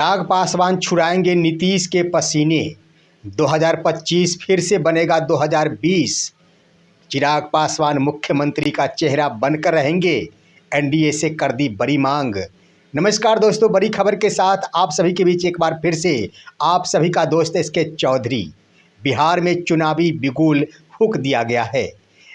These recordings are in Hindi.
चिराग पासवान छुड़ाएंगे नीतीश के पसीने। 2025 फिर से बनेगा 2020। चिराग पासवान मुख्यमंत्री का चेहरा बनकर रहेंगे। एनडीए से कर दी बड़ी मांग। नमस्कार दोस्तों, बड़ी खबर के साथ आप सभी के बीच एक बार फिर से आप सभी का दोस्त एसके चौधरी। बिहार में चुनावी बिगुल फूंक दिया गया है।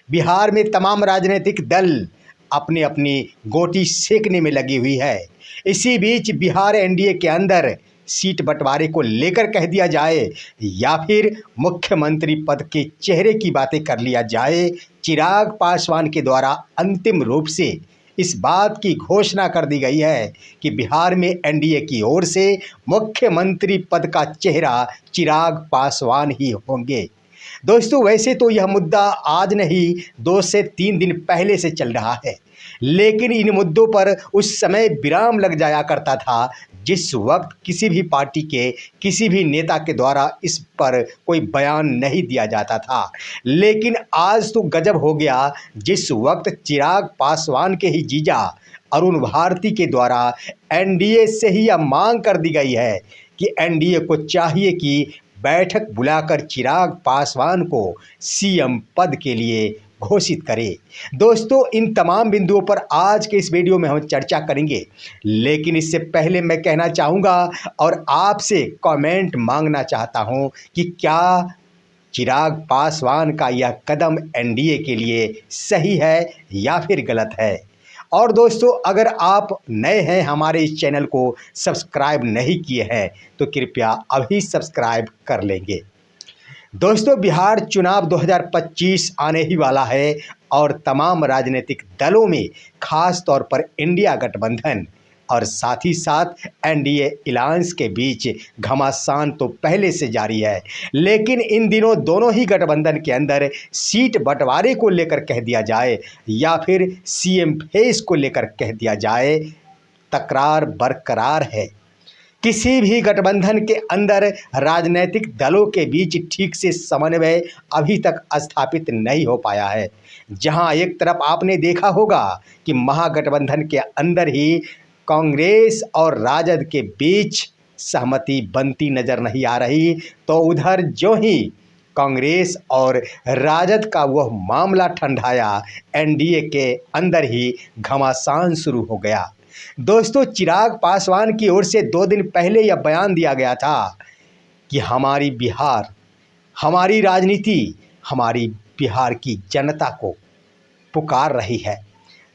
बिहार में तमाम राजनीतिक दल अपनी अपनी गोटी सेकने में लगी हुई है। इसी बीच बिहार एनडीए के अंदर सीट बंटवारे को लेकर कह दिया जाए या फिर मुख्यमंत्री पद के चेहरे की बातें कर लिया जाए, चिराग पासवान के द्वारा अंतिम रूप से इस बात की घोषणा कर दी गई है कि बिहार में एनडीए की ओर से मुख्यमंत्री पद का चेहरा चिराग पासवान ही होंगे। दोस्तों, वैसे तो यह मुद्दा आज नहीं 2 से 3 दिन पहले से चल रहा है, लेकिन इन मुद्दों पर उस समय विराम लग जाया करता था जिस वक्त किसी भी पार्टी के किसी भी नेता के द्वारा इस पर कोई बयान नहीं दिया जाता था। लेकिन आज तो गजब हो गया, जिस वक्त चिराग पासवान के ही जीजा अरुण भारती के द्वारा एनडीए से ही यह मांग कर दी गई है कि एनडीए को चाहिए कि बैठक बुलाकर चिराग पासवान को सीएम पद के लिए घोषित करे। दोस्तों, इन तमाम बिंदुओं पर आज के इस वीडियो में हम चर्चा करेंगे, लेकिन इससे पहले मैं कहना चाहूँगा और आपसे कमेंट मांगना चाहता हूँ कि क्या चिराग पासवान का यह कदम एनडीए के लिए सही है या फिर गलत है। और दोस्तों, अगर आप नए हैं, हमारे इस चैनल को सब्सक्राइब नहीं किए हैं तो कृपया अभी सब्सक्राइब कर लेंगे। दोस्तों, बिहार चुनाव 2025 आने ही वाला है और तमाम राजनीतिक दलों में खास तौर पर इंडिया गठबंधन और साथ ही साथ एनडीए अलायंस के बीच घमासान तो पहले से जारी है, लेकिन इन दिनों दोनों ही गठबंधन के अंदर सीट बंटवारे को लेकर कह दिया जाए या फिर सीएम फेस को लेकर कह दिया जाए, तकरार बरकरार है। किसी भी गठबंधन के अंदर राजनीतिक दलों के बीच ठीक से समन्वय अभी तक स्थापित नहीं हो पाया है। जहां एक तरफ आपने देखा होगा कि महागठबंधन के अंदर ही कांग्रेस और राजद के बीच सहमति बनती नजर नहीं आ रही, तो उधर जो ही कांग्रेस और राजद का वह मामला ठंडाया, एनडीए के अंदर ही घमासान शुरू हो गया। दोस्तों, चिराग पासवान की ओर से 2 दिन पहले यह बयान दिया गया था कि हमारी बिहार, हमारी राजनीति, हमारी बिहार की जनता को पुकार रही है।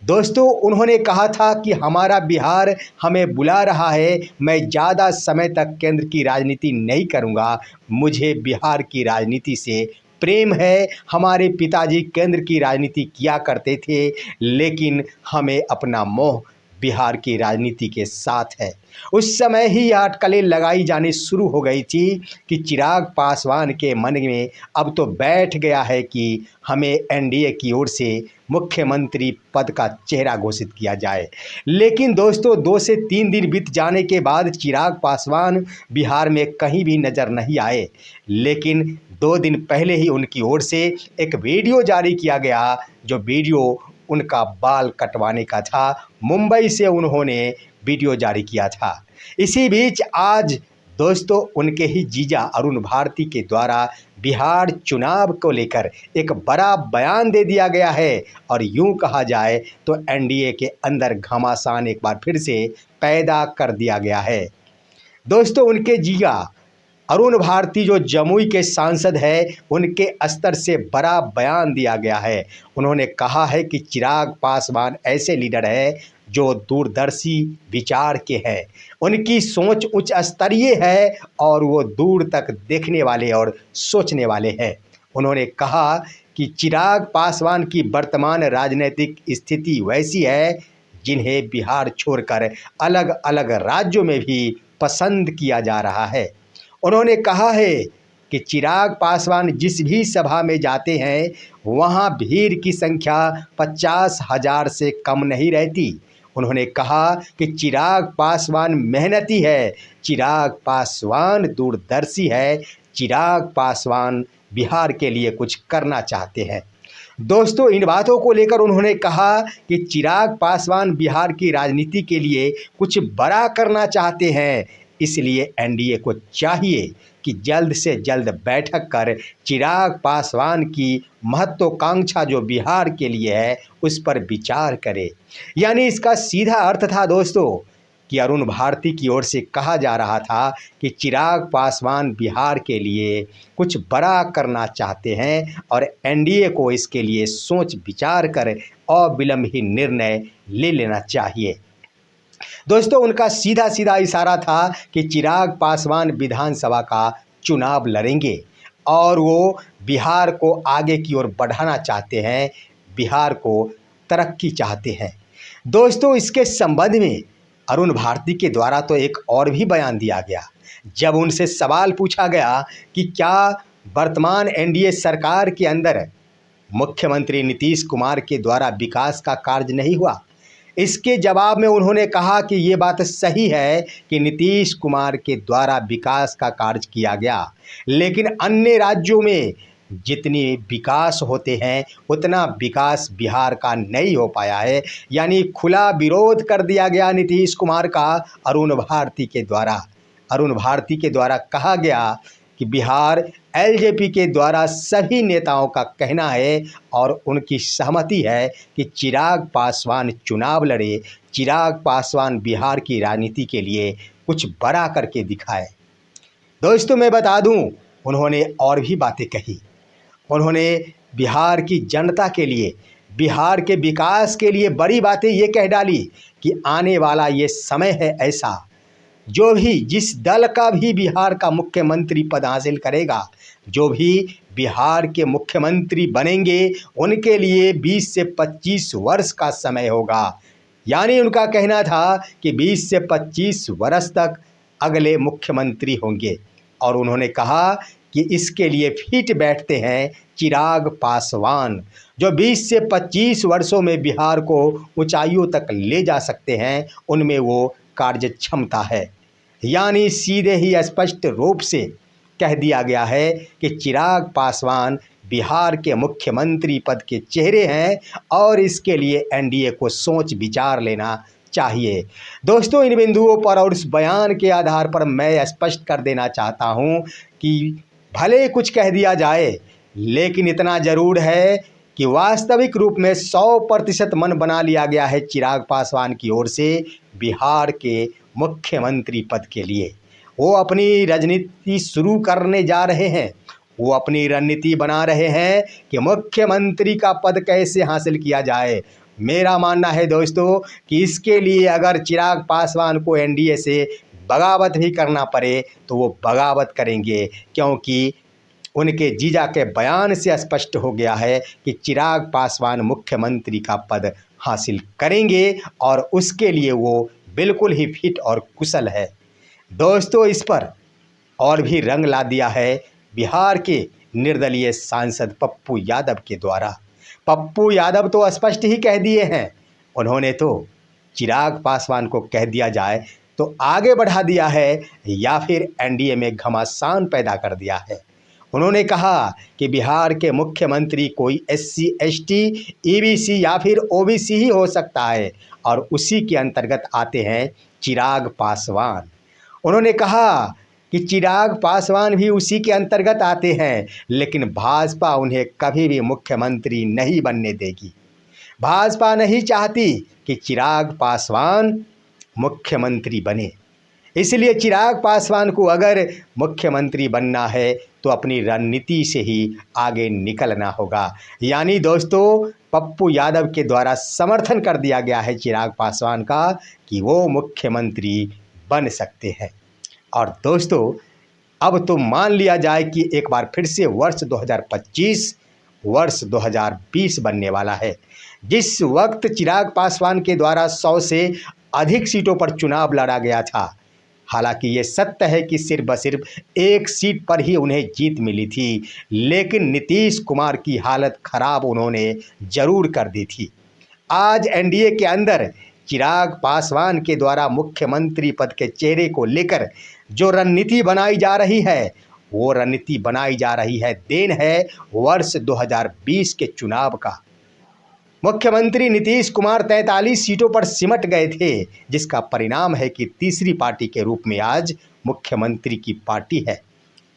दोस्तों, उन्होंने कहा था कि हमारा बिहार हमें बुला रहा है, मैं ज़्यादा समय तक केंद्र की राजनीति नहीं करूंगा, मुझे बिहार की राजनीति से प्रेम है। हमारे पिताजी केंद्र की राजनीति किया करते थे, लेकिन हमें अपना मोह बिहार की राजनीति के साथ है। उस समय ही अटकलें लगाई जानी शुरू हो गई थी कि चिराग पासवान के मन में अब तो बैठ गया है कि हमें एनडीए की ओर से मुख्यमंत्री पद का चेहरा घोषित किया जाए। लेकिन दोस्तों, 2 से 3 दिन बीत जाने के बाद चिराग पासवान बिहार में कहीं भी नज़र नहीं आए, लेकिन 2 दिन पहले ही उनकी ओर से एक वीडियो जारी किया गया, जो वीडियो उनका बाल कटवाने का था। मुंबई से उन्होंने वीडियो जारी किया था। इसी बीच आज दोस्तों, उनके ही जीजा अरुण भारती के द्वारा बिहार चुनाव को लेकर एक बड़ा बयान दे दिया गया है और यूं कहा जाए तो एनडीए के अंदर घमासान एक बार फिर से पैदा कर दिया गया है। दोस्तों, उनके जीजा अरुण भारती जो जमुई के सांसद है, उनके स्तर से बड़ा बयान दिया गया है। उन्होंने कहा है कि चिराग पासवान ऐसे लीडर है जो दूरदर्शी विचार के हैं, उनकी सोच उच्च स्तरीय है और वो दूर तक देखने वाले और सोचने वाले हैं। उन्होंने कहा कि चिराग पासवान की वर्तमान राजनीतिक स्थिति वैसी है जिन्हें बिहार छोड़कर अलग अलग राज्यों में भी पसंद किया जा रहा है। उन्होंने कहा है कि चिराग पासवान जिस भी सभा में जाते हैं, वहां भीड़ की संख्या 50,000 से कम नहीं रहती। उन्होंने कहा कि चिराग पासवान मेहनती है, चिराग पासवान दूरदर्शी है, चिराग पासवान बिहार के लिए कुछ करना चाहते हैं। दोस्तों, इन बातों को लेकर उन्होंने कहा कि चिराग पासवान बिहार की राजनीति के लिए कुछ बड़ा करना चाहते हैं। इसलिए एनडीए को चाहिए कि जल्द से जल्द बैठक कर चिराग पासवान की महत्वाकांक्षा जो बिहार के लिए है उस पर विचार करे। यानी इसका सीधा अर्थ था दोस्तों कि अरुण भारती की ओर से कहा जा रहा था कि चिराग पासवान बिहार के लिए कुछ बड़ा करना चाहते हैं और एनडीए को इसके लिए सोच विचार कर अविलंब ही निर्णय ले लेना चाहिए। दोस्तों उनका सीधा सीधा इशारा था कि चिराग पासवान विधानसभा का चुनाव लड़ेंगे और वो बिहार को आगे की ओर बढ़ाना चाहते हैं, बिहार को तरक्की चाहते हैं। दोस्तों इसके संबंध में अरुण भारती के द्वारा तो एक और भी बयान दिया गया। जब उनसे सवाल पूछा गया कि क्या वर्तमान एनडीए सरकार के अंदर मुख्यमंत्री नीतीश कुमार के द्वारा विकास का कार्य नहीं हुआ, इसके जवाब में उन्होंने कहा कि ये बात सही है कि नीतीश कुमार के द्वारा विकास का कार्य किया गया, लेकिन अन्य राज्यों में जितनी विकास होते हैं उतना विकास बिहार का नहीं हो पाया है। यानी खुला विरोध कर दिया गया नीतीश कुमार का अरुण भारती के द्वारा कहा गया कि बिहार एलजेपी के द्वारा सभी नेताओं का कहना है और उनकी सहमति है कि चिराग पासवान चुनाव लड़े, चिराग पासवान बिहार की राजनीति के लिए कुछ बड़ा करके दिखाए। दोस्तों मैं बता दूं उन्होंने और भी बातें कही। उन्होंने बिहार की जनता के लिए, बिहार के विकास के लिए बड़ी बातें ये कह डाली कि आने वाला ये समय है ऐसा, जो भी जिस दल का भी बिहार का मुख्यमंत्री पद हासिल करेगा, जो भी बिहार के मुख्यमंत्री बनेंगे, उनके लिए 20 से 25 वर्ष का समय होगा। यानी उनका कहना था कि 20 से 25 वर्ष तक अगले मुख्यमंत्री होंगे और उन्होंने कहा कि इसके लिए फिट बैठते हैं चिराग पासवान, जो 20 से 25 वर्षों में बिहार को ऊंचाइयों तक ले जा सकते हैं, उनमें वो कार्य क्षमता है। यानी सीधे ही स्पष्ट रूप से कह दिया गया है कि चिराग पासवान बिहार के मुख्यमंत्री पद के चेहरे हैं और इसके लिए एनडीए को सोच विचार लेना चाहिए। दोस्तों इन बिंदुओं पर और इस बयान के आधार पर मैं स्पष्ट कर देना चाहता हूं कि भले कुछ कह दिया जाए, लेकिन इतना जरूर है कि वास्तविक रूप में 100% मन बना लिया गया है चिराग पासवान की ओर से बिहार के मुख्यमंत्री पद के लिए। वो अपनी राजनीति शुरू करने जा रहे हैं, वो अपनी रणनीति बना रहे हैं कि मुख्यमंत्री का पद कैसे हासिल किया जाए। मेरा मानना है दोस्तों कि इसके लिए अगर चिराग पासवान को एनडीए से बगावत भी करना पड़े तो वो बगावत करेंगे, क्योंकि उनके जीजा के बयान से स्पष्ट हो गया है कि चिराग पासवान मुख्यमंत्री का पद हासिल करेंगे और उसके लिए वो बिल्कुल ही फिट और कुशल है। दोस्तों इस पर और भी रंग ला दिया है बिहार के निर्दलीय सांसद पप्पू यादव के द्वारा। पप्पू यादव तो स्पष्ट ही कह दिए हैं, उन्होंने तो चिराग पासवान को कह दिया जाए तो आगे बढ़ा दिया है या फिर एनडीए में घमासान पैदा कर दिया है। उन्होंने कहा कि बिहार के मुख्यमंत्री कोई एससी, एसटी, ईबीसी या फिर ओबीसी ही हो सकता है और उसी के अंतर्गत आते हैं चिराग पासवान। उन्होंने कहा कि चिराग पासवान भी उसी के अंतर्गत आते हैं, लेकिन भाजपा उन्हें कभी भी मुख्यमंत्री नहीं बनने देगी। भाजपा नहीं चाहती कि चिराग पासवान मुख्यमंत्री बने, इसलिए चिराग पासवान को अगर मुख्यमंत्री बनना है तो अपनी रणनीति से ही आगे निकलना होगा। यानी दोस्तों पप्पू यादव के द्वारा समर्थन कर दिया गया है चिराग पासवान का कि वो मुख्यमंत्री बन सकते हैं। और दोस्तों अब तो मान लिया जाए कि एक बार फिर से वर्ष 2025 वर्ष 2020 बनने वाला है। जिस वक्त चिराग पासवान के द्वारा 100 से अधिक सीटों पर चुनाव लड़ा गया था, हालांकि ये सत्य है कि सिर्फ व सिर्फ एक सीट पर ही उन्हें जीत मिली थी, लेकिन नीतीश कुमार की हालत खराब उन्होंने जरूर कर दी थी। आज एनडीए के अंदर चिराग पासवान के द्वारा मुख्यमंत्री पद के चेहरे को लेकर जो रणनीति बनाई जा रही है, वो रणनीति बनाई जा रही है देन है वर्ष 2020 के चुनाव का। मुख्यमंत्री नीतीश कुमार 43 सीटों पर सिमट गए थे, जिसका परिणाम है कि तीसरी पार्टी के रूप में आज मुख्यमंत्री की पार्टी है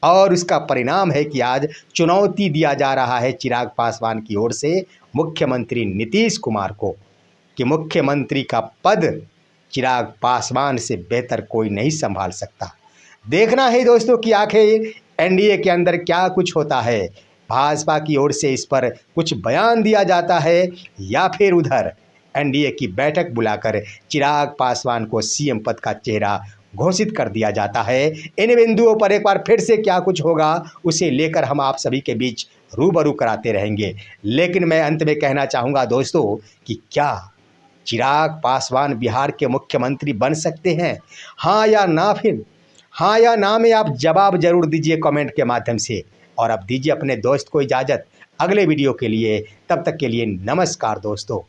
और उसका परिणाम है कि आज चुनौती दिया जा रहा है चिराग पासवान की ओर से मुख्यमंत्री नीतीश कुमार को कि मुख्यमंत्री का पद चिराग पासवान से बेहतर कोई नहीं संभाल सकता। देखना है दोस्तों कि आखिर एनडीए के अंदर क्या कुछ होता है। भाजपा की ओर से इस पर कुछ बयान दिया जाता है या फिर उधर एनडीए की बैठक बुलाकर चिराग पासवान को सीएम पद का चेहरा घोषित कर दिया जाता है। इन बिंदुओं पर एक बार फिर से क्या कुछ होगा उसे लेकर हम आप सभी के बीच रूबरू कराते रहेंगे। लेकिन मैं अंत में कहना चाहूँगा दोस्तों कि क्या चिराग पासवान बिहार के मुख्यमंत्री बन सकते हैं? हाँ या ना? फिर हाँ या ना में आप जवाब जरूर दीजिए कमेंट के माध्यम से। और अब दीजिए अपने दोस्त को इजाज़त अगले वीडियो के लिए। तब तक के लिए नमस्कार दोस्तों।